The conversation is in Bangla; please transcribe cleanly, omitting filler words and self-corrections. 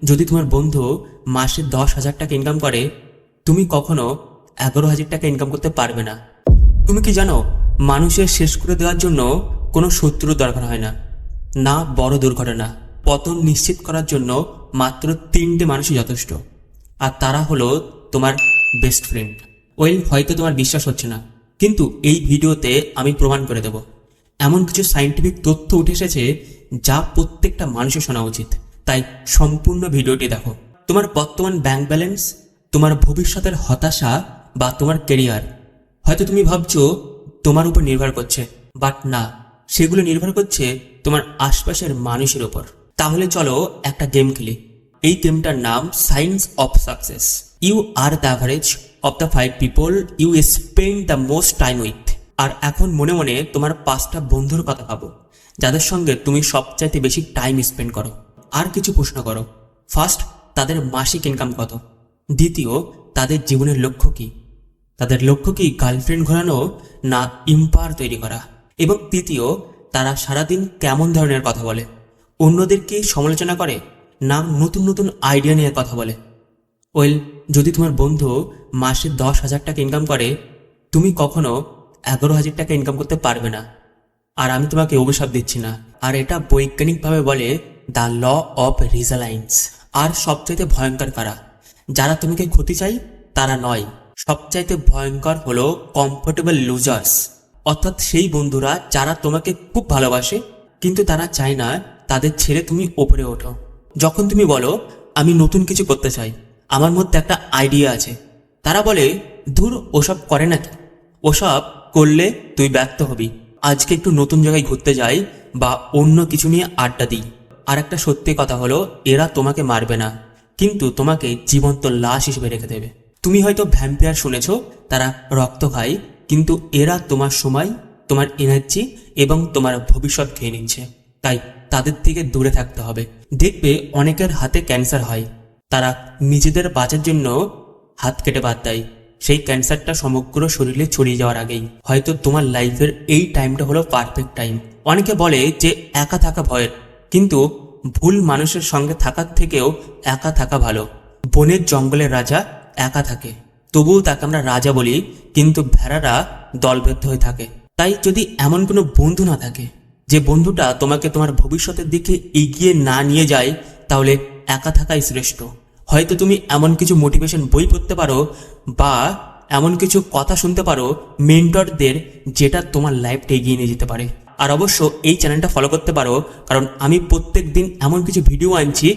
যদি তোমার বন্ধু মাসে 10,000 টাকা ইনকাম করে, তুমি কখনো 11,000 টাকা ইনকাম করতে পারবে না। তুমি কি জানো, মানুষের শেষ করে দেওয়ার জন্য কোনো শত্রুর দরকার হয় না, না বড় দুর্ঘটনা। পতন নিশ্চিত করার জন্য মাত্র 3টে মানুষই যথেষ্ট, আর তারা হলো তোমার বেস্ট ফ্রেন্ড। হয়তো তোমার বিশ্বাস হচ্ছে না, কিন্তু এই ভিডিওতে আমি প্রমাণ করে দেব। এমন কিছু সায়েন্টিফিক তথ্য উঠে এসেছে যা প্রত্যেকটা মানুষের শোনা উচিত। তাই সম্পূর্ণ ভিডিওটি দেখো। তোমার বর্তমান ব্যাংক ব্যালেন্স, তোমার ভবিষ্যতের হতাশা বা তোমার কেরিয়ার, হয়তো তুমি ভাবছো তোমার উপর নির্ভর করছে, বাট না, সেগুলো নির্ভর করছে তোমার আশপাশের মানুষের উপর। তাহলে চলো একটা গেম খেলি। এই গেমটার নাম science of success. You are the average of the 5 people you spend the most time with. আর এখন মনে মনে তোমার 5টা বন্ধুর কথা ভাবো, যাদের সঙ্গে তুমি সবচাইতে বেশি টাইম স্পেন্ড করো। আর কিছু প্রশ্ন করো। ফার্স্ট, তাদের মাসিক ইনকাম কত? দ্বিতীয়, তাদের জীবনের লক্ষ্য কি? তাদের লক্ষ্য কি গার্লফ্রেন্ড ঘোরানো, না ইম্পায়ার তৈরি করা? এবং তৃতীয়, তারা সারাদিন কেমন ধরনের কথা বলে? অন্যদেরকে সমালোচনা করে, না নতুন নতুন আইডিয়া নিয়ে কথা বলে? যদি তোমার বন্ধু মাসে 10,000 টাকা ইনকাম করে, তুমি কখনো 11,000 টাকা ইনকাম করতে পারবে না। আর আমি তোমাকে অভিশাপ দিচ্ছি না, আর এটা বৈজ্ঞানিকভাবে বলে দ্য ল অফ রিজালায়েন্স। আর সবচাইতে ভয়ঙ্কর কারা? যারা তোমাকে ক্ষতি চাই তারা নয়, সবচাইতে ভয়ঙ্কর হলো কমফোর্টেবল লুজার্স। অর্থাৎ সেই বন্ধুরা যারা তোমাকে খুব ভালোবাসে, কিন্তু তারা চায় না তাদের ছেড়ে তুমি ওপরে ওঠো। যখন তুমি বলো আমি নতুন কিছু করতে চাই, আমার মধ্যে একটা আইডিয়া আছে, তারা বলে ধুর, ওসব করে নাকি, ওসব করলে তুই ব্যর্থ হবি, আজকে একটু নতুন জায়গায় ঘুরতে যাই বা অন্য কিছু নিয়ে আড্ডা দিই। আর একটা সত্যি কথা হলো, এরা তোমাকে মারবে না, কিন্তু তোমাকে জীবন্ত লাশ হিসেবে রেখে দেবে। তুমি হয়তো ভ্যাম্পায়ার শুনেছ, তারা রক্ত খায়, কিন্তু এরা তোমার সময়, তোমার এনার্জি এবং তোমার ভবিষ্যৎ খেয়ে নিচ্ছে। তাই তাদের থেকে দূরে থাকতে হবে। দেখবে অনেকের হাতে ক্যান্সার হয়, তারা নিজেদের বাঁচার জন্য হাত কেটে বাদ দেয়। সেই ক্যান্সারটা সমগ্র শরীরে ছড়িয়ে যাওয়ার আগেই। হয়তো তোমার লাইফের এই টাইমটা হলো পারফেক্ট টাইম। অনেকে বলে যে একা থাকা ভয়ের, কিন্তু ভুল মানুষের সঙ্গে থাকার থেকেও একা থাকা ভালো। বনের জঙ্গলের রাজা একা থাকে, তবুও তাকে আমরা রাজা বলি, কিন্তু ভেড়ারা দলবদ্ধ হয়ে থাকে। তাই যদি এমন কোনো বন্ধু না থাকে, যে বন্ধুটা তোমাকে তোমার ভবিষ্যতের দিকে এগিয়ে না নিয়ে যায়, তাহলে একা থাকাই শ্রেষ্ঠ। হয়তো তুমি এমন কিছু মোটিভেশন বই পড়তে পারো, বা এমন কিছু কথা শুনতে পারো মেন্টরদের, যেটা তোমার লাইফটা এগিয়ে নিয়ে যেতে পারে। আর অবশ্য এই চ্যানেলটা ফলো করতে পারো, কারণ আমি প্রত্যেক দিন এমন কিছু ভিডিও আনছি